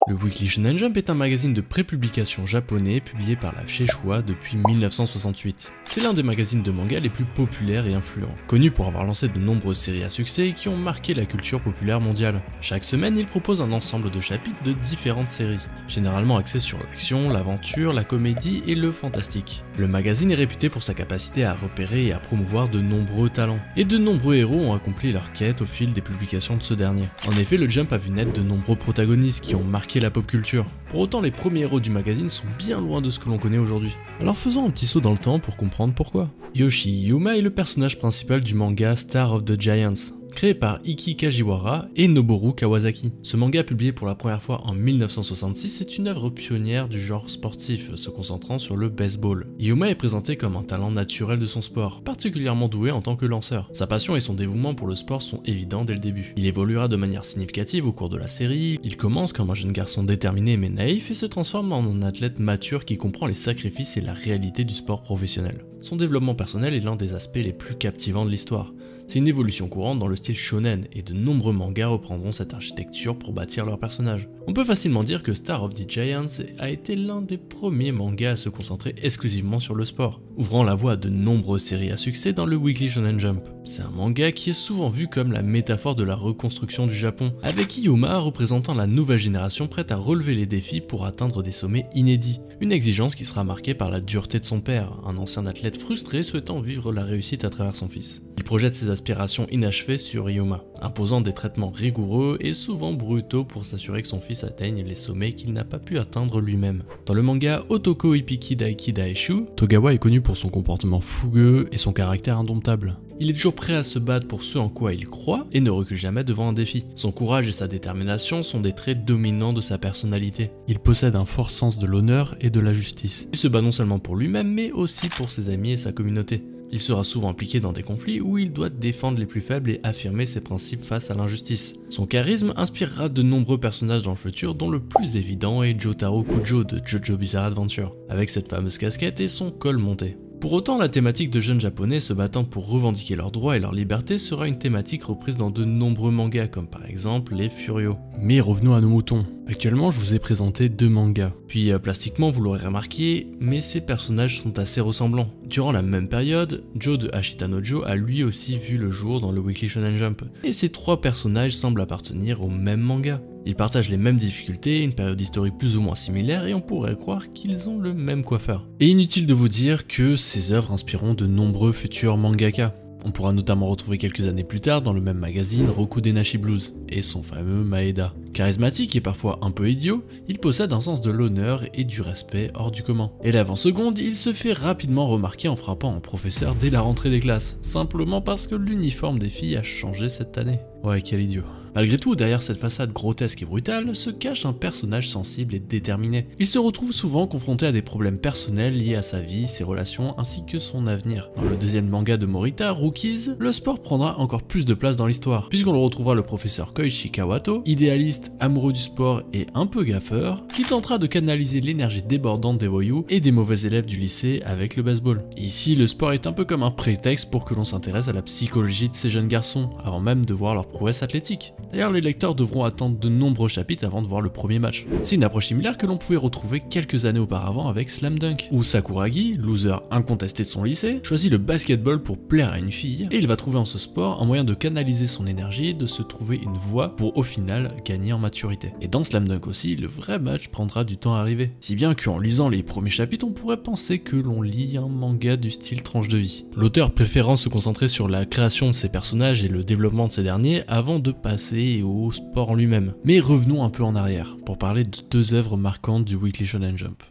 Le Weekly Shonen Jump est un magazine de prépublication japonais publié par la Shueisha depuis 1968. C'est l'un des magazines de manga les plus populaires et influents, connu pour avoir lancé de nombreuses séries à succès qui ont marqué la culture populaire mondiale. Chaque semaine, il propose un ensemble de chapitres de différentes séries, généralement axés sur l'action, l'aventure, la comédie et le fantastique. Le magazine est réputé pour sa capacité à repérer et à promouvoir de nombreux talents, et de nombreux héros ont accompli leur quête au fil des publications de ce dernier. En effet, le Jump a vu naître de nombreux protagonistes qui ont marqué la pop culture. Pour autant, les premiers héros du magazine sont bien loin de ce que l'on connaît aujourd'hui. Alors faisons un petit saut dans le temps pour comprendre pourquoi. Yoshi Yuma est le personnage principal du manga Star of the Giants, créé par Ikki Kajiwara et Noboru Kawasaki. Ce manga, publié pour la première fois en 1966, est une œuvre pionnière du genre sportif, se concentrant sur le baseball. Yuma est présenté comme un talent naturel de son sport, particulièrement doué en tant que lanceur. Sa passion et son dévouement pour le sport sont évidents dès le début. Il évoluera de manière significative au cours de la série, il commence comme un jeune garçon déterminé mais naïf et se transforme en un athlète mature qui comprend les sacrifices et la réalité du sport professionnel. Son développement personnel est l'un des aspects les plus captivants de l'histoire. C'est une évolution courante dans le style shonen et de nombreux mangas reprendront cette architecture pour bâtir leurs personnages. On peut facilement dire que Star of the Giants a été l'un des premiers mangas à se concentrer exclusivement sur le sport, ouvrant la voie à de nombreuses séries à succès dans le Weekly Shonen Jump. C'est un manga qui est souvent vu comme la métaphore de la reconstruction du Japon, avec Yuma représentant la nouvelle génération prête à relever les défis pour atteindre des sommets inédits. Une exigence qui sera marquée par la dureté de son père, un ancien athlète frustré souhaitant vivre la réussite à travers son fils. Il projette ses aspirations inachevées sur Yuma, imposant des traitements rigoureux et souvent brutaux pour s'assurer que son fils atteigne les sommets qu'il n'a pas pu atteindre lui-même. Dans le manga Otoko Ippiki Daiki Daishu, Togawa est connu pour son comportement fougueux et son caractère indomptable. Il est toujours prêt à se battre pour ce en quoi il croit et ne recule jamais devant un défi. Son courage et sa détermination sont des traits dominants de sa personnalité. Il possède un fort sens de l'honneur et de la justice. Il se bat non seulement pour lui-même mais aussi pour ses amis et sa communauté. Il sera souvent impliqué dans des conflits où il doit défendre les plus faibles et affirmer ses principes face à l'injustice. Son charisme inspirera de nombreux personnages dans le futur, dont le plus évident est Jotaro Kujo de JoJo Bizarre Adventure, avec cette fameuse casquette et son col monté. Pour autant, la thématique de jeunes japonais se battant pour revendiquer leurs droits et leur liberté sera une thématique reprise dans de nombreux mangas, comme par exemple les Furio. Mais revenons à nos moutons. Actuellement, je vous ai présenté deux mangas. Puis plastiquement, vous l'aurez remarqué, mais ces personnages sont assez ressemblants. Durant la même période, Joe de Ashita no Joe a lui aussi vu le jour dans le Weekly Shonen Jump. Et ces trois personnages semblent appartenir au même manga. Ils partagent les mêmes difficultés, une période historique plus ou moins similaire et on pourrait croire qu'ils ont le même coiffeur. Et inutile de vous dire que ces œuvres inspireront de nombreux futurs mangaka. On pourra notamment retrouver quelques années plus tard dans le même magazine Roku Denashi Blues et son fameux Maeda. Charismatique et parfois un peu idiot, il possède un sens de l'honneur et du respect hors du commun. Élève en seconde, il se fait rapidement remarquer en frappant un professeur dès la rentrée des classes, simplement parce que l'uniforme des filles a changé cette année. Ouais, quel idiot. Malgré tout, derrière cette façade grotesque et brutale, se cache un personnage sensible et déterminé. Il se retrouve souvent confronté à des problèmes personnels liés à sa vie, ses relations, ainsi que son avenir. Dans le deuxième manga de Morita, Rookies, le sport prendra encore plus de place dans l'histoire, puisqu'on le retrouvera le professeur Koichi Kawato, idéaliste, amoureux du sport et un peu gaffeur, qui tentera de canaliser l'énergie débordante des voyous et des mauvais élèves du lycée avec le baseball. Ici, le sport est un peu comme un prétexte pour que l'on s'intéresse à la psychologie de ces jeunes garçons, avant même de voir leur prouesse athlétique. D'ailleurs, les lecteurs devront attendre de nombreux chapitres avant de voir le premier match. C'est une approche similaire que l'on pouvait retrouver quelques années auparavant avec Slam Dunk, où Sakuragi, loser incontesté de son lycée, choisit le basketball pour plaire à une fille, et il va trouver en ce sport un moyen de canaliser son énergie et de se trouver une voie pour au final gagner en maturité. Et dans Slam Dunk aussi, le vrai match prendra du temps à arriver. Si bien qu'en lisant les premiers chapitres, on pourrait penser que l'on lit un manga du style tranche de vie. L'auteur préférant se concentrer sur la création de ses personnages et le développement de ces derniers avant de passer au sport en lui-même. Mais revenons un peu en arrière, pour parler de deux œuvres marquantes du Weekly Shonen Jump.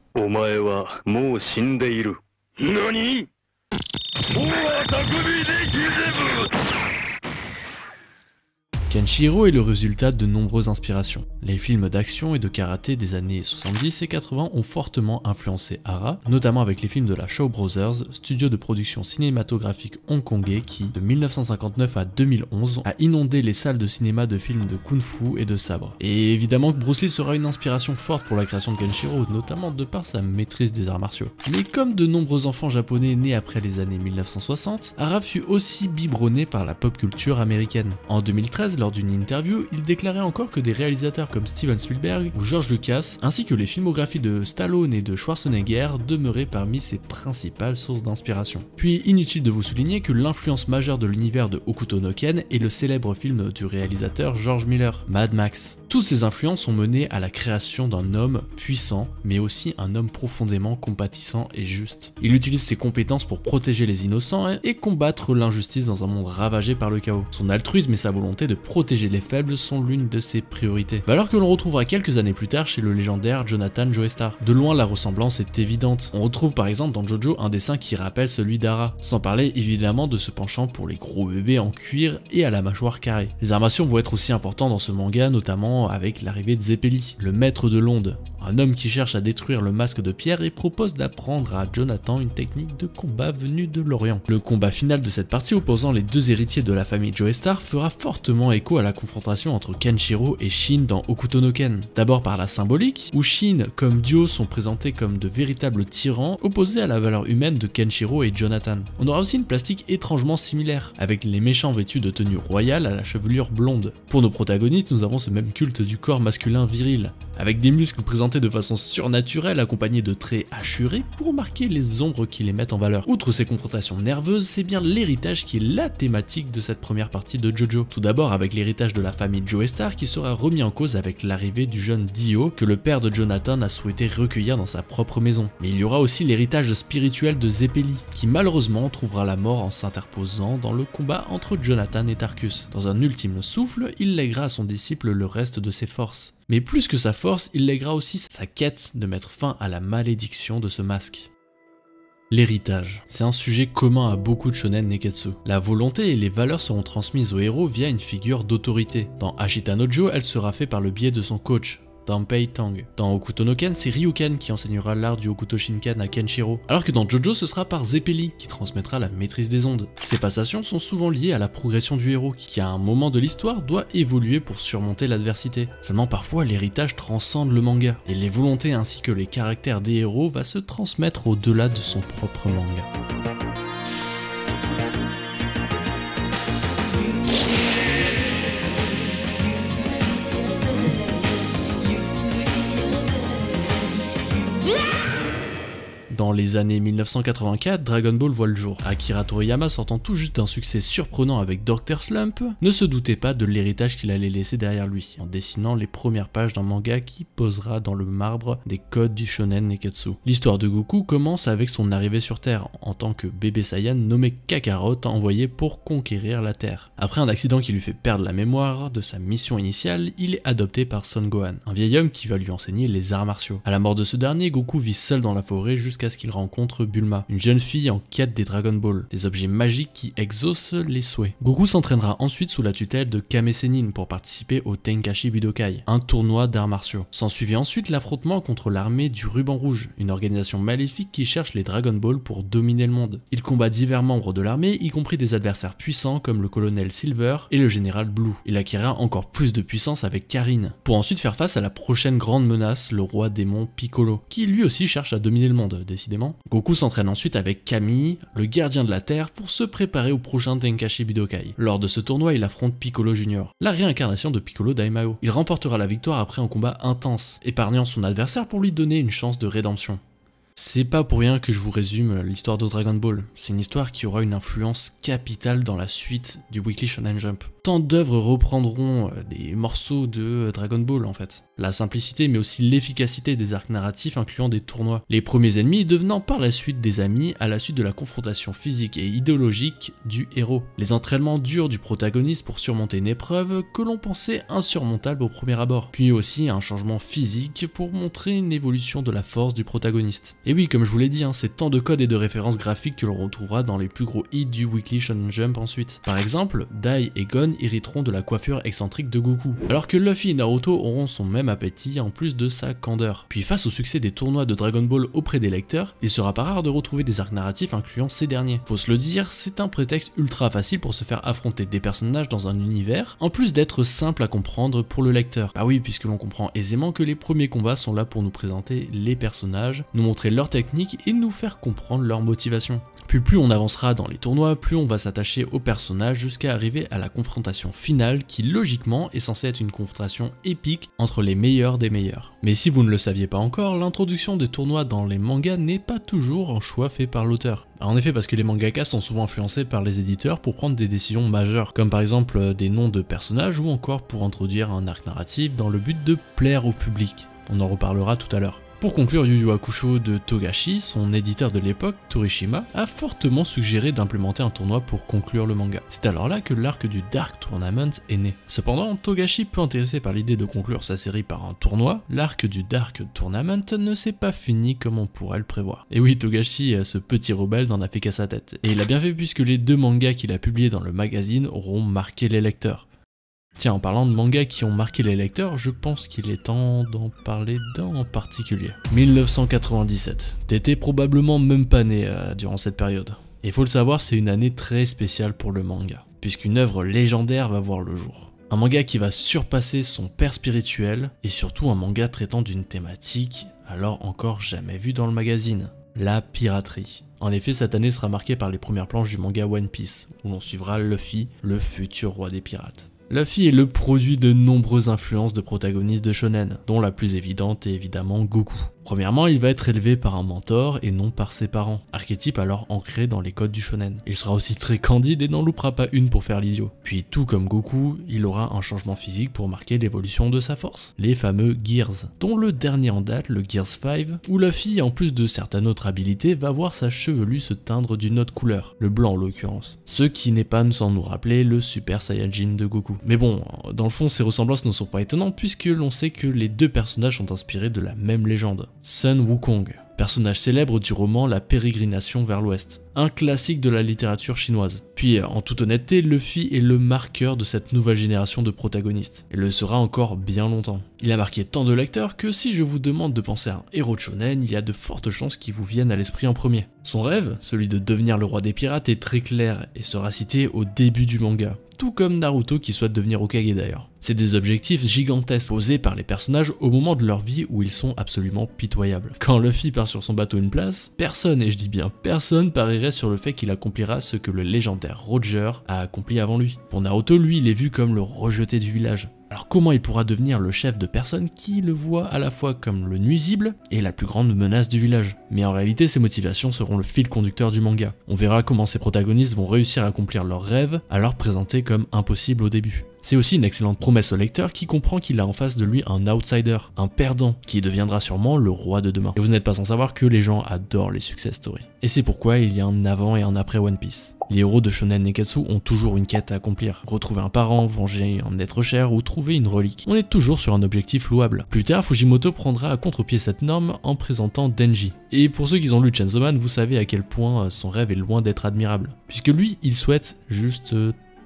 Kenshiro est le résultat de nombreuses inspirations. Les films d'action et de karaté des années 70 et 80 ont fortement influencé Hara, notamment avec les films de la Shaw Brothers, studio de production cinématographique hongkongais qui, de 1959 à 2011, a inondé les salles de cinéma de films de kung-fu et de sabre. Et évidemment que Bruce Lee sera une inspiration forte pour la création de Kenshiro, notamment de par sa maîtrise des arts martiaux. Mais comme de nombreux enfants japonais nés après les années 1960, Hara fut aussi biberonné par la pop culture américaine. En 2013, lors d'une interview, il déclarait encore que des réalisateurs comme Steven Spielberg ou George Lucas, ainsi que les filmographies de Stallone et de Schwarzenegger demeuraient parmi ses principales sources d'inspiration. Puis inutile de vous souligner que l'influence majeure de l'univers de Hokuto no Ken est le célèbre film du réalisateur George Miller, Mad Max. Toutes ces influences ont mené à la création d'un homme puissant, mais aussi un homme profondément compatissant et juste. Il utilise ses compétences pour protéger les innocents et combattre l'injustice dans un monde ravagé par le chaos. Son altruisme et sa volonté de protéger les faibles sont l'une de ses priorités. Valeur que l'on retrouvera quelques années plus tard chez le légendaire Jonathan Joestar. De loin, la ressemblance est évidente. On retrouve par exemple dans Jojo un dessin qui rappelle celui d'Ara, sans parler évidemment de ce penchant pour les gros bébés en cuir et à la mâchoire carrée. Les armations vont être aussi importantes dans ce manga, notamment avec l'arrivée de Zeppeli, le maître de l'onde, un homme qui cherche à détruire le masque de pierre et propose d'apprendre à Jonathan une technique de combat venue de l'Orient. Le combat final de cette partie opposant les deux héritiers de la famille Joestar fera fortement écho à la confrontation entre Kenshiro et Shin dans Hokuto no Ken. D'abord par la symbolique, où Shin comme duo sont présentés comme de véritables tyrans opposés à la valeur humaine de Kenshiro et Jonathan. On aura aussi une plastique étrangement similaire, avec les méchants vêtus de tenues royales à la chevelure blonde. Pour nos protagonistes, nous avons ce même culte du corps masculin viril, avec des muscles présentés de façon surnaturelle accompagnés de traits hachurés pour marquer les ombres qui les mettent en valeur. Outre ces confrontations nerveuses, c'est bien l'héritage qui est la thématique de cette première partie de Jojo. Tout d'abord avec l'héritage de la famille Joestar qui sera remis en cause avec l'arrivée du jeune Dio que le père de Jonathan a souhaité recueillir dans sa propre maison. Mais il y aura aussi l'héritage spirituel de Zeppeli, qui malheureusement trouvera la mort en s'interposant dans le combat entre Jonathan et Tarkus. Dans un ultime souffle, il lèguera à son disciple le reste de ses forces. Mais plus que sa force, il lèguera aussi sa quête de mettre fin à la malédiction de ce masque. L'héritage. C'est un sujet commun à beaucoup de shonen neketsu. La volonté et les valeurs seront transmises au héros via une figure d'autorité. Dans Ashita no Jo, elle sera faite par le biais de son coach, Danpei Tang. Dans Hokuto no Ken, c'est Ryuken qui enseignera l'art du Hokuto Shinken à Kenshiro, alors que dans Jojo, ce sera par Zeppeli qui transmettra la maîtrise des ondes. Ces passations sont souvent liées à la progression du héros, qui à un moment de l'histoire doit évoluer pour surmonter l'adversité. Seulement parfois, l'héritage transcende le manga, et les volontés ainsi que les caractères des héros va se transmettre au-delà de son propre manga. Dans les années 1984, Dragon Ball voit le jour. Akira Toriyama, sortant tout juste d'un succès surprenant avec Dr. Slump, ne se doutait pas de l'héritage qu'il allait laisser derrière lui, en dessinant les premières pages d'un manga qui posera dans le marbre des codes du shonen neketsu. L'histoire de Goku commence avec son arrivée sur Terre, en tant que bébé Saiyan nommé Kakarot, envoyé pour conquérir la Terre. Après un accident qui lui fait perdre la mémoire de sa mission initiale, il est adopté par Son Gohan, un vieil homme qui va lui enseigner les arts martiaux. À la mort de ce dernier, Goku vit seul dans la forêt jusqu'à ce qu'il rencontre Bulma, une jeune fille en quête des Dragon Ball, des objets magiques qui exaucent les souhaits. Goku s'entraînera ensuite sous la tutelle de Kame Sennin pour participer au Tenkaichi Budokai, un tournoi d'arts martiaux. S'ensuivit ensuite l'affrontement contre l'armée du Ruban Rouge, une organisation maléfique qui cherche les Dragon Ball pour dominer le monde. Il combat divers membres de l'armée, y compris des adversaires puissants comme le colonel Silver et le général Blue. Il acquérera encore plus de puissance avec Karine, pour ensuite faire face à la prochaine grande menace, le roi démon Piccolo, qui lui aussi cherche à dominer le monde, décidément. Goku s'entraîne ensuite avec Kami, le gardien de la Terre, pour se préparer au prochain Tenkaichi Budokai. Lors de ce tournoi, il affronte Piccolo Jr., la réincarnation de Piccolo Daimao. Il remportera la victoire après un combat intense, épargnant son adversaire pour lui donner une chance de rédemption. C'est pas pour rien que je vous résume l'histoire de Dragon Ball. C'est une histoire qui aura une influence capitale dans la suite du Weekly Shonen Jump. Tant d'œuvres reprendront des morceaux de Dragon Ball en fait. La simplicité mais aussi l'efficacité des arcs narratifs incluant des tournois. Les premiers ennemis devenant par la suite des amis à la suite de la confrontation physique et idéologique du héros. Les entraînements durs du protagoniste pour surmonter une épreuve que l'on pensait insurmontable au premier abord. Puis aussi un changement physique pour montrer une évolution de la force du protagoniste. Et oui, comme je vous l'ai dit, c'est tant de codes et de références graphiques que l'on retrouvera dans les plus gros hits du Weekly Shonen Jump ensuite. Par exemple, Dai et Gon hériteront de la coiffure excentrique de Goku, alors que Luffy et Naruto auront son même appétit en plus de sa candeur. Puis face au succès des tournois de Dragon Ball auprès des lecteurs, il sera pas rare de retrouver des arcs narratifs incluant ces derniers. Faut se le dire, c'est un prétexte ultra facile pour se faire affronter des personnages dans un univers, en plus d'être simple à comprendre pour le lecteur. Bah oui, puisque l'on comprend aisément que les premiers combats sont là pour nous présenter les personnages, nous montrer leur technique et nous faire comprendre leur motivation. Puis plus on avancera dans les tournois, plus on va s'attacher aux personnages jusqu'à arriver à la confrontation finale qui logiquement est censée être une confrontation épique entre les meilleurs des meilleurs. Mais si vous ne le saviez pas encore, l'introduction des tournois dans les mangas n'est pas toujours un choix fait par l'auteur. En effet, parce que les mangakas sont souvent influencés par les éditeurs pour prendre des décisions majeures, comme par exemple des noms de personnages ou encore pour introduire un arc narratif dans le but de plaire au public. On en reparlera tout à l'heure. Pour conclure, Yu Yu Hakusho de Togashi, son éditeur de l'époque, Torishima, a fortement suggéré d'implémenter un tournoi pour conclure le manga. C'est alors là que l'arc du Dark Tournament est né. Cependant, Togashi, peu intéressé par l'idée de conclure sa série par un tournoi, l'arc du Dark Tournament ne s'est pas fini comme on pourrait le prévoir. Et oui, Togashi, ce petit rebelle, n'en a fait qu'à sa tête. Et il a bien fait puisque les 2 mangas qu'il a publiés dans le magazine auront marqué les lecteurs. Tiens, en parlant de mangas qui ont marqué les lecteurs, je pense qu'il est temps d'en parler d'un en particulier. 1997. T'étais probablement même pas né durant cette période. Et il faut le savoir, c'est une année très spéciale pour le manga, puisqu'une œuvre légendaire va voir le jour. Un manga qui va surpasser son père spirituel, et surtout un manga traitant d'une thématique alors encore jamais vue dans le magazine, la piraterie. En effet, cette année sera marquée par les premières planches du manga One Piece, où l'on suivra Luffy, le futur roi des pirates. Luffy est le produit de nombreuses influences de protagonistes de shonen, dont la plus évidente est évidemment Goku. Premièrement, il va être élevé par un mentor et non par ses parents, archétype alors ancré dans les codes du shonen. Il sera aussi très candide et n'en loupera pas une pour faire l'idiot. Puis tout comme Goku, il aura un changement physique pour marquer l'évolution de sa force, les fameux Gears, dont le dernier en date, le Gears 5, où Luffy, en plus de certaines autres habilités, va voir sa chevelure se teindre d'une autre couleur, le blanc en l'occurrence. Ce qui n'est pas sans nous rappeler le Super Saiyajin de Goku. Mais bon, dans le fond, ces ressemblances ne sont pas étonnantes puisque l'on sait que les 2 personnages sont inspirés de la même légende. Sun Wukong, personnage célèbre du roman La Pérégrination vers l'Ouest, un classique de la littérature chinoise. Puis, en toute honnêteté, Luffy est le marqueur de cette nouvelle génération de protagonistes, et le sera encore bien longtemps. Il a marqué tant de lecteurs que si je vous demande de penser à un héros de shonen, il y a de fortes chances qu'il vous vienne à l'esprit en premier. Son rêve, celui de devenir le roi des pirates, est très clair et sera cité au début du manga. Tout comme Naruto qui souhaite devenir Hokage d'ailleurs. C'est des objectifs gigantesques posés par les personnages au moment de leur vie où ils sont absolument pitoyables. Quand Luffy part sur son bateau une place, personne, et je dis bien personne, parierait sur le fait qu'il accomplira ce que le légendaire Roger a accompli avant lui. Pour Naruto, lui, il est vu comme le rejeté du village. Alors comment il pourra devenir le chef de personnes qui le voient à la fois comme le nuisible et la plus grande menace du village? Mais en réalité, ses motivations seront le fil conducteur du manga. On verra comment ces protagonistes vont réussir à accomplir leurs rêves alors présentés comme impossibles au début. C'est aussi une excellente promesse au lecteur qui comprend qu'il a en face de lui un outsider, un perdant, qui deviendra sûrement le roi de demain. Et vous n'êtes pas sans savoir que les gens adorent les success stories. Et c'est pourquoi il y a un avant et un après One Piece. Les héros de Shonen Neketsu ont toujours une quête à accomplir. Retrouver un parent, venger un être cher ou trouver une relique. On est toujours sur un objectif louable. Plus tard, Fujimoto prendra à contre-pied cette norme en présentant Denji. Et pour ceux qui ont lu Chainsaw Man, vous savez à quel point son rêve est loin d'être admirable. Puisque lui, il souhaite juste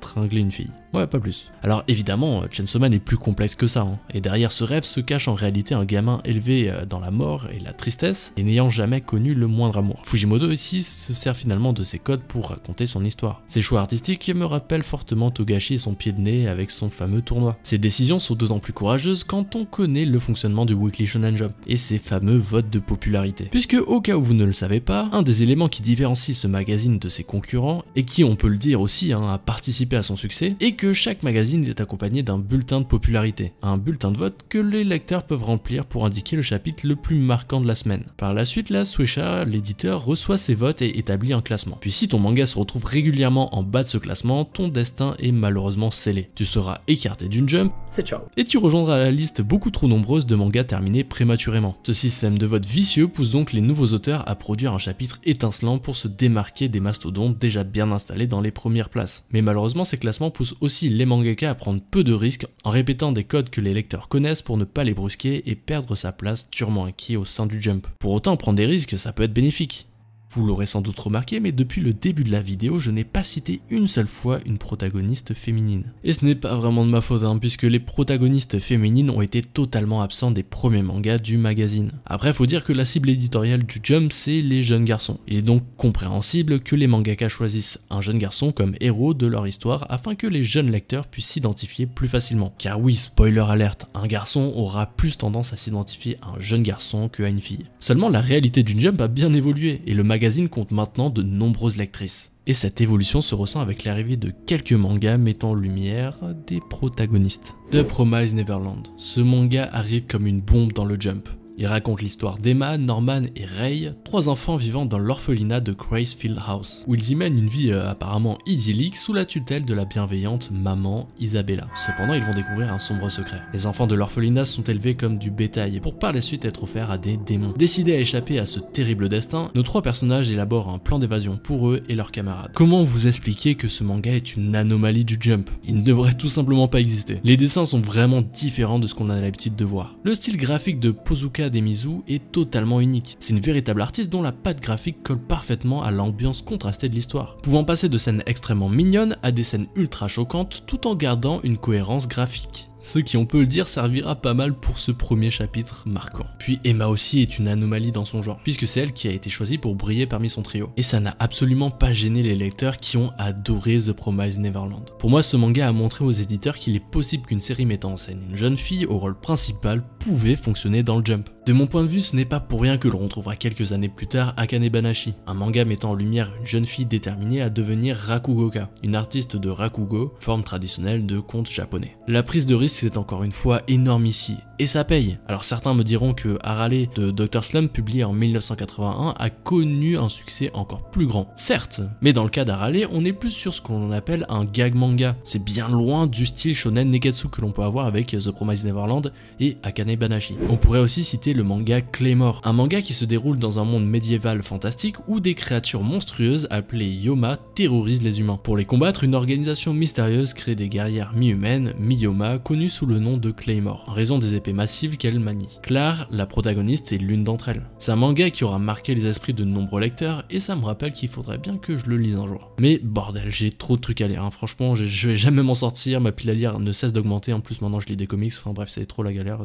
tringler une fille. Ouais, pas plus. Alors évidemment, Chainsaw Man est plus complexe que ça, et derrière ce rêve se cache en réalité un gamin élevé dans la mort et la tristesse, et n'ayant jamais connu le moindre amour. Fujimoto ici se sert finalement de ses codes pour raconter son histoire. Ses choix artistiques me rappellent fortement Togashi et son pied de nez avec son fameux tournoi. Ses décisions sont d'autant plus courageuses quand on connaît le fonctionnement du Weekly Shonen Jump, et ses fameux votes de popularité. Puisque, au cas où vous ne le savez pas, un des éléments qui différencie ce magazine de ses concurrents, et qui, on peut le dire aussi, a participé à son succès, est que chaque magazine est accompagné d'un bulletin de popularité, un bulletin de vote que les lecteurs peuvent remplir pour indiquer le chapitre le plus marquant de la semaine. Par la suite, la Shueisha, l'éditeur, reçoit ces votes et établit un classement. Puis si ton manga se retrouve régulièrement en bas de ce classement, ton destin est malheureusement scellé. Tu seras écarté d'une jump, c'est ciao. Et tu rejoindras la liste beaucoup trop nombreuse de mangas terminés prématurément. Ce système de vote vicieux pousse donc les nouveaux auteurs à produire un chapitre étincelant pour se démarquer des mastodontes déjà bien installés dans les premières places. Mais malheureusement, ces classements poussent aussi les mangaka à prendre peu de risques en répétant des codes que les lecteurs connaissent pour ne pas les brusquer et perdre sa place durement acquis au sein du jump. Pour autant, prendre des risques, ça peut être bénéfique. Vous l'aurez sans doute remarqué, mais depuis le début de la vidéo, je n'ai pas cité une seule fois une protagoniste féminine. Et ce n'est pas vraiment de ma faute, puisque les protagonistes féminines ont été totalement absents des premiers mangas du magazine. Après, faut dire que la cible éditoriale du Jump, c'est les jeunes garçons. Il est donc compréhensible que les mangaka choisissent un jeune garçon comme héros de leur histoire afin que les jeunes lecteurs puissent s'identifier plus facilement. Car oui, spoiler alerte, un garçon aura plus tendance à s'identifier à un jeune garçon qu'à une fille. Seulement, la réalité du Jump a bien évolué, et le magazine magazine compte maintenant de nombreuses lectrices. Et cette évolution se ressent avec l'arrivée de quelques mangas mettant en lumière des protagonistes. The Promised Neverland. Ce manga arrive comme une bombe dans le Jump. Il raconte l'histoire d'Emma, Norman et Ray, 3 enfants vivant dans l'orphelinat de Gracefield House, où ils y mènent une vie apparemment idyllique sous la tutelle de la bienveillante maman Isabella. Cependant, ils vont découvrir un sombre secret. Les enfants de l'orphelinat sont élevés comme du bétail pour par la suite être offerts à des démons. Décidés à échapper à ce terrible destin, nos 3 personnages élaborent un plan d'évasion pour eux et leurs camarades. Comment vous expliquer que ce manga est une anomalie du Jump? Il ne devrait tout simplement pas exister. Les dessins sont vraiment différents de ce qu'on a l'habitude de voir. Le style graphique de Pozuka Demizu est totalement unique. C'est une véritable artiste dont la patte graphique colle parfaitement à l'ambiance contrastée de l'histoire, pouvant passer de scènes extrêmement mignonnes à des scènes ultra choquantes tout en gardant une cohérence graphique. Ce qui, on peut le dire, servira pas mal pour ce premier chapitre marquant. Puis Emma aussi est une anomalie dans son genre, puisque c'est elle qui a été choisie pour briller parmi son trio. Et ça n'a absolument pas gêné les lecteurs qui ont adoré The Promised Neverland. Pour moi, ce manga a montré aux éditeurs qu'il est possible qu'une série mettant en scène une jeune fille au rôle principal pouvait fonctionner dans le Jump. De mon point de vue, ce n'est pas pour rien que l'on retrouvera quelques années plus tard Akane Banashi, un manga mettant en lumière une jeune fille déterminée à devenir Rakugoka, une artiste de Rakugo, forme traditionnelle de conte japonais. La prise de risque est encore une fois énorme ici, et ça paye. Alors certains me diront que Harale de Dr. Slump, publié en 1981, a connu un succès encore plus grand. Certes, mais dans le cas d'Harale, on est plus sur ce qu'on appelle un gag manga. C'est bien loin du style shonen neketsu que l'on peut avoir avec The Promised Neverland et Akane Banashi. On pourrait aussi citer le manga Claymore, un manga qui se déroule dans un monde médiéval fantastique où des créatures monstrueuses appelées Yoma terrorisent les humains. Pour les combattre, une organisation mystérieuse crée des guerrières mi-humaines, mi-Yoma, connues sous le nom de Claymore, en raison des épées massives qu'elle manie. Claire, la protagoniste, est l'une d'entre elles. C'est un manga qui aura marqué les esprits de nombreux lecteurs et ça me rappelle qu'il faudrait bien que je le lise un jour. Mais bordel, j'ai trop de trucs à lire, hein. Franchement, je vais jamais m'en sortir, ma pile à lire ne cesse d'augmenter, en plus maintenant je lis des comics, enfin bref, c'est trop la galère.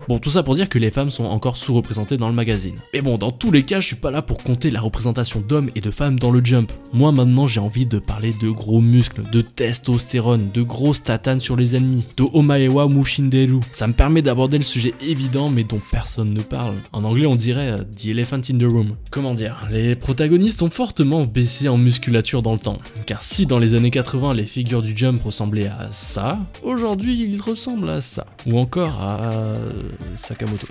Bon, tout ça pour dire que les femmes sont encore sous-représentées dans le magazine. Mais bon, dans tous les cas, je suis pas là pour compter la représentation d'hommes et de femmes dans le Jump. Moi maintenant, j'ai envie de parler de gros muscles, de testostérone, de grosses tatanes sur les ennemis, de Omaewa Mushinderu. Ça me permet d'aborder le sujet évident mais dont personne ne parle. En anglais on dirait The Elephant in the Room. Comment dire, les protagonistes ont fortement baissé en musculature dans le temps. Car si dans les années 80 les figures du Jump ressemblaient à ça, aujourd'hui ils ressemblent à ça. Ou encore à Sakamoto.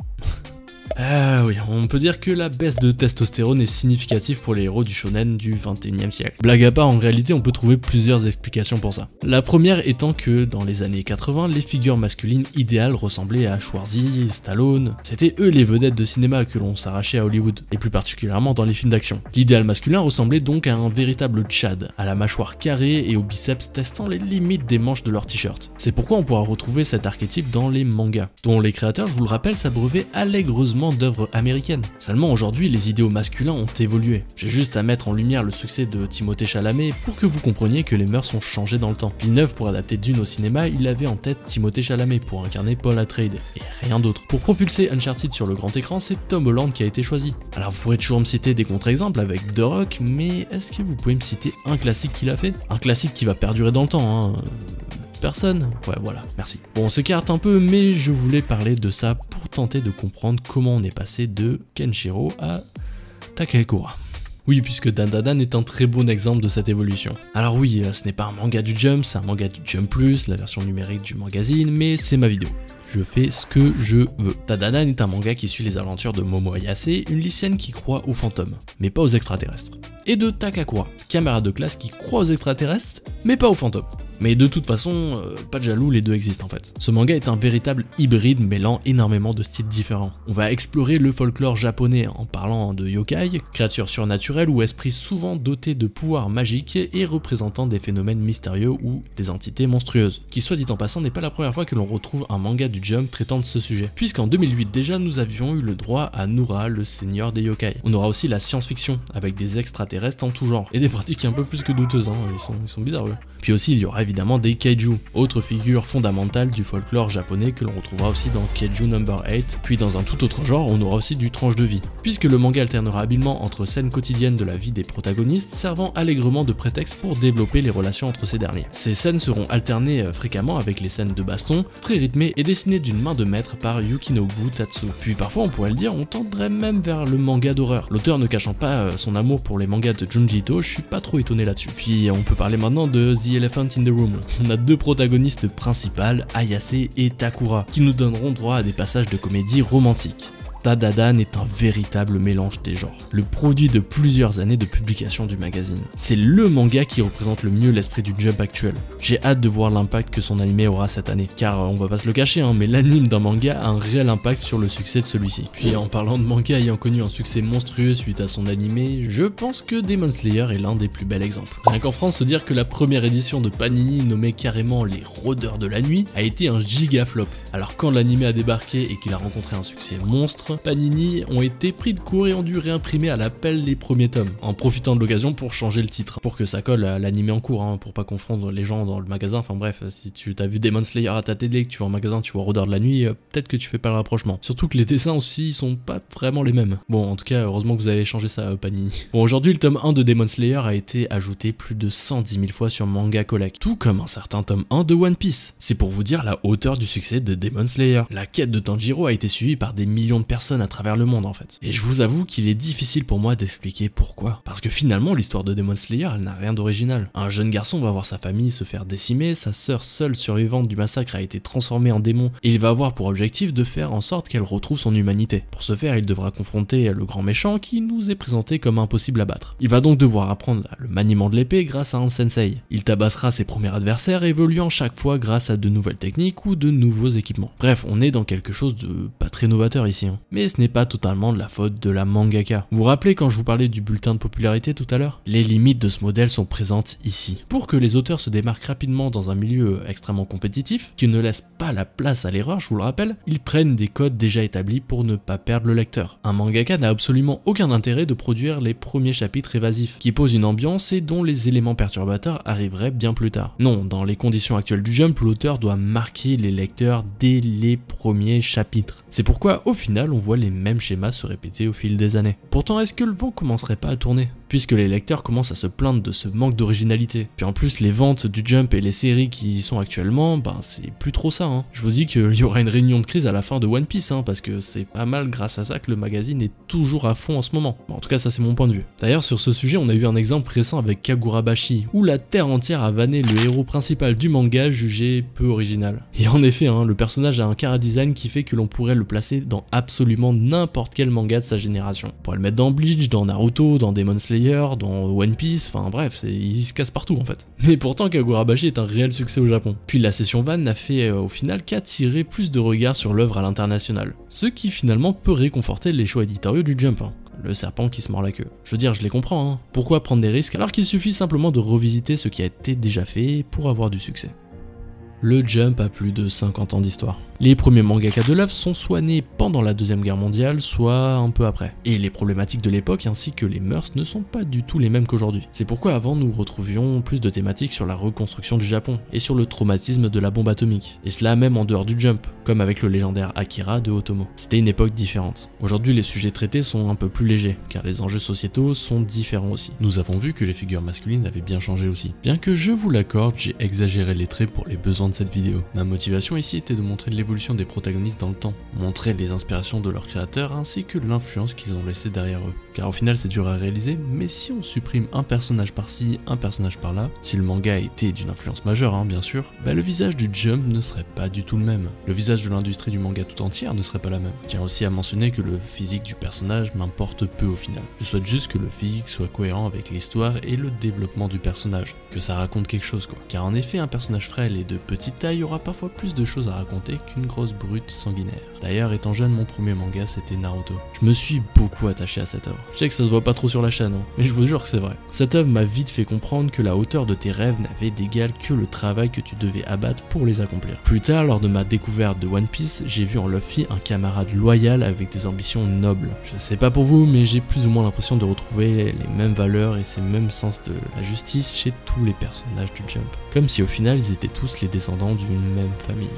Ah oui, on peut dire que la baisse de testostérone est significative pour les héros du shonen du 21e siècle. Blague à part, en réalité on peut trouver plusieurs explications pour ça. La première étant que dans les années 80, les figures masculines idéales ressemblaient à Schwarzy, Stallone. C'était eux les vedettes de cinéma que l'on s'arrachait à Hollywood, et plus particulièrement dans les films d'action. L'idéal masculin ressemblait donc à un véritable Tchad, à la mâchoire carrée et aux biceps testant les limites des manches de leur t-shirt. C'est pourquoi on pourra retrouver cet archétype dans les mangas, dont les créateurs, je vous le rappelle, s'abreuvaient allègreusement d'œuvres américaines. Seulement aujourd'hui, les idéaux masculins ont évolué. J'ai juste à mettre en lumière le succès de Timothée Chalamet pour que vous compreniez que les mœurs ont changé dans le temps. Villeneuve, pour adapter Dune au cinéma, il avait en tête Timothée Chalamet pour incarner Paul Atreides, et rien d'autre. Pour propulser Uncharted sur le grand écran, c'est Tom Holland qui a été choisi. Alors vous pourrez toujours me citer des contre-exemples avec The Rock, mais est-ce que vous pouvez me citer un classique qu'il a fait? Un classique qui va perdurer dans le temps, hein. Personne? Ouais, voilà, merci. Bon, on s'écarte un peu, mais je voulais parler de ça pour tenter de comprendre comment on est passé de Kenshiro à Takakura. Oui, puisque Dandadan est un très bon exemple de cette évolution. Alors oui, ce n'est pas un manga du Jump, c'est un manga du Jump Plus, la version numérique du magazine, mais c'est ma vidéo. Je fais ce que je veux. Dandadan est un manga qui suit les aventures de Momo Ayase, une lycéenne qui croit aux fantômes, mais pas aux extraterrestres. Et de Takakura, camarade de classe qui croit aux extraterrestres, mais pas aux fantômes. Mais de toute façon, pas de jaloux, les deux existent en fait. Ce manga est un véritable hybride mêlant énormément de styles différents. On va explorer le folklore japonais en parlant de yokai, créatures surnaturelles ou esprits souvent dotés de pouvoirs magiques et représentant des phénomènes mystérieux ou des entités monstrueuses. Qui soit dit en passant n'est pas la première fois que l'on retrouve un manga du Jump traitant de ce sujet, puisqu'en 2008 déjà nous avions eu le droit à Nura, le seigneur des yokai. On aura aussi la science-fiction, avec des extraterrestres en tout genre, et des pratiques un peu plus que douteuses, hein. Ils sont bizarres eux. Puis aussi il y aura évidemment des kaiju, autre figure fondamentale du folklore japonais que l'on retrouvera aussi dans Kaiju No. 8, puis dans un tout autre genre on aura aussi du tranche de vie, puisque le manga alternera habilement entre scènes quotidiennes de la vie des protagonistes servant allègrement de prétexte pour développer les relations entre ces derniers. Ces scènes seront alternées fréquemment avec les scènes de baston, très rythmées et dessinées d'une main de maître par Yukinobu Tatsu. Puis parfois on pourrait le dire, on tendrait même vers le manga d'horreur. L'auteur ne cachant pas son amour pour les mangas de Junji Ito, je suis pas trop étonné là-dessus. Puis on peut parler maintenant de The Elephant in the Room. On a deux protagonistes principales, Ayase et Takura, qui nous donneront droit à des passages de comédie romantique. Tadadan est un véritable mélange des genres, le produit de plusieurs années de publication du magazine. C'est le manga qui représente le mieux l'esprit du Jump actuel. J'ai hâte de voir l'impact que son animé aura cette année, car on va pas se le cacher, mais l'anime d'un manga a un réel impact sur le succès de celui-ci. Puis en parlant de manga ayant connu un succès monstrueux suite à son animé, je pense que Demon Slayer est l'un des plus bels exemples. Rien qu'en France, se dire que la première édition de Panini nommée carrément les Rôdeurs de la Nuit a été un giga flop. Alors quand l'animé a débarqué et qu'il a rencontré un succès monstre, Panini ont été pris de court et ont dû réimprimer à l'appel les premiers tomes, en profitant de l'occasion pour changer le titre, pour que ça colle à l'animé en cours, pour pas confondre les gens dans le magasin. Enfin bref, si tu t'as vu Demon Slayer à ta télé, que tu vas en magasin, tu vois Rôdeurs de la Nuit, peut-être que tu fais pas le rapprochement. Surtout que les dessins aussi sont pas vraiment les mêmes. Bon, en tout cas, heureusement que vous avez changé ça, Panini. Bon, aujourd'hui, le tome 1 de Demon Slayer a été ajouté plus de 110 000 fois sur Manga Collect, tout comme un certain tome 1 de One Piece. C'est pour vous dire la hauteur du succès de Demon Slayer. La quête de Tanjiro a été suivie par des millions de personnes à travers le monde en fait. Et je vous avoue qu'il est difficile pour moi d'expliquer pourquoi. Parce que finalement l'histoire de Demon Slayer elle n'a rien d'original. Un jeune garçon va voir sa famille se faire décimer, sa sœur seule survivante du massacre a été transformée en démon et il va avoir pour objectif de faire en sorte qu'elle retrouve son humanité. Pour ce faire il devra confronter le grand méchant qui nous est présenté comme impossible à battre. Il va donc devoir apprendre le maniement de l'épée grâce à un sensei. Il tabassera ses premiers adversaires évoluant chaque fois grâce à de nouvelles techniques ou de nouveaux équipements. Bref, on est dans quelque chose de pas très novateur ici. Mais ce n'est pas totalement de la faute de la mangaka. Vous vous rappelez quand je vous parlais du bulletin de popularité tout à l'heure? Les limites de ce modèle sont présentes ici. Pour que les auteurs se démarquent rapidement dans un milieu extrêmement compétitif, qui ne laisse pas la place à l'erreur, je vous le rappelle, ils prennent des codes déjà établis pour ne pas perdre le lecteur. Un mangaka n'a absolument aucun intérêt de produire les premiers chapitres évasifs, qui posent une ambiance et dont les éléments perturbateurs arriveraient bien plus tard. Non, dans les conditions actuelles du Jump, l'auteur doit marquer les lecteurs dès les premiers chapitres. C'est pourquoi au final on voit les mêmes schémas se répéter au fil des années. Pourtant, est-ce que le vent commencerait pas à tourner? Puisque les lecteurs commencent à se plaindre de ce manque d'originalité. Puis en plus, les ventes du Jump et les séries qui y sont actuellement, c'est plus trop ça. Je vous dis qu'il y aura une réunion de crise à la fin de One Piece, parce que c'est pas mal grâce à ça que le magazine est toujours à fond en ce moment. Bon, en tout cas, ça c'est mon point de vue. D'ailleurs, sur ce sujet, on a eu un exemple récent avec Kagurabashi, où la terre entière a vanné le héros principal du manga jugé peu original. Et en effet, le personnage a un chara-design qui fait que l'on pourrait le placer dans absolument n'importe quel manga de sa génération. On pourrait le mettre dans Bleach, dans Naruto, dans Demon Slayer, dans One Piece, enfin bref, il se casse partout en fait. Mais pourtant Kagurabashi est un réel succès au Japon. Puis la session Van n'a fait au final qu'attirer plus de regards sur l'œuvre à l'international, ce qui finalement peut réconforter les choix éditoriaux du Jump. Le serpent qui se mord la queue. Je veux dire, je les comprends. Pourquoi prendre des risques alors qu'il suffit simplement de revisiter ce qui a été déjà fait pour avoir du succès? Le Jump a plus de 50 ans d'histoire. Les premiers mangaka de l'œuvre sont soit nés pendant la Deuxième Guerre mondiale, soit un peu après. Et les problématiques de l'époque ainsi que les mœurs ne sont pas du tout les mêmes qu'aujourd'hui. C'est pourquoi avant nous retrouvions plus de thématiques sur la reconstruction du Japon et sur le traumatisme de la bombe atomique. Et cela même en dehors du Jump, comme avec le légendaire Akira de Otomo. C'était une époque différente. Aujourd'hui les sujets traités sont un peu plus légers, car les enjeux sociétaux sont différents aussi. Nous avons vu que les figures masculines avaient bien changé aussi. Bien que je vous l'accorde, j'ai exagéré les traits pour les besoins de cette vidéo. Ma motivation ici était de montrer l'évolution des protagonistes dans le temps, montrer les inspirations de leurs créateurs ainsi que l'influence qu'ils ont laissé derrière eux. Car au final c'est dur à réaliser, mais si on supprime un personnage par-ci, un personnage par-là, si le manga a été d'une influence majeure bien sûr, le visage du Jump ne serait pas du tout le même. Le visage de l'industrie du manga tout entière ne serait pas la même. Je tiens aussi à mentionner que le physique du personnage m'importe peu au final. Je souhaite juste que le physique soit cohérent avec l'histoire et le développement du personnage, que ça raconte quelque chose quoi. Car en effet un personnage frêle et de petite taille aura parfois plus de choses à raconter qu'une grosse brute sanguinaire. D'ailleurs, étant jeune, mon premier manga c'était Naruto. Je me suis beaucoup attaché à cette œuvre. Je sais que ça se voit pas trop sur la chaîne, hein, mais je vous jure que c'est vrai. Cette œuvre m'a vite fait comprendre que la hauteur de tes rêves n'avait d'égal que le travail que tu devais abattre pour les accomplir. Plus tard, lors de ma découverte de One Piece, j'ai vu en Luffy un camarade loyal avec des ambitions nobles. Je sais pas pour vous, mais j'ai plus ou moins l'impression de retrouver les mêmes valeurs et ces mêmes sens de la justice chez tous les personnages du Jump. Comme si au final ils étaient tous les descendants d'une même famille.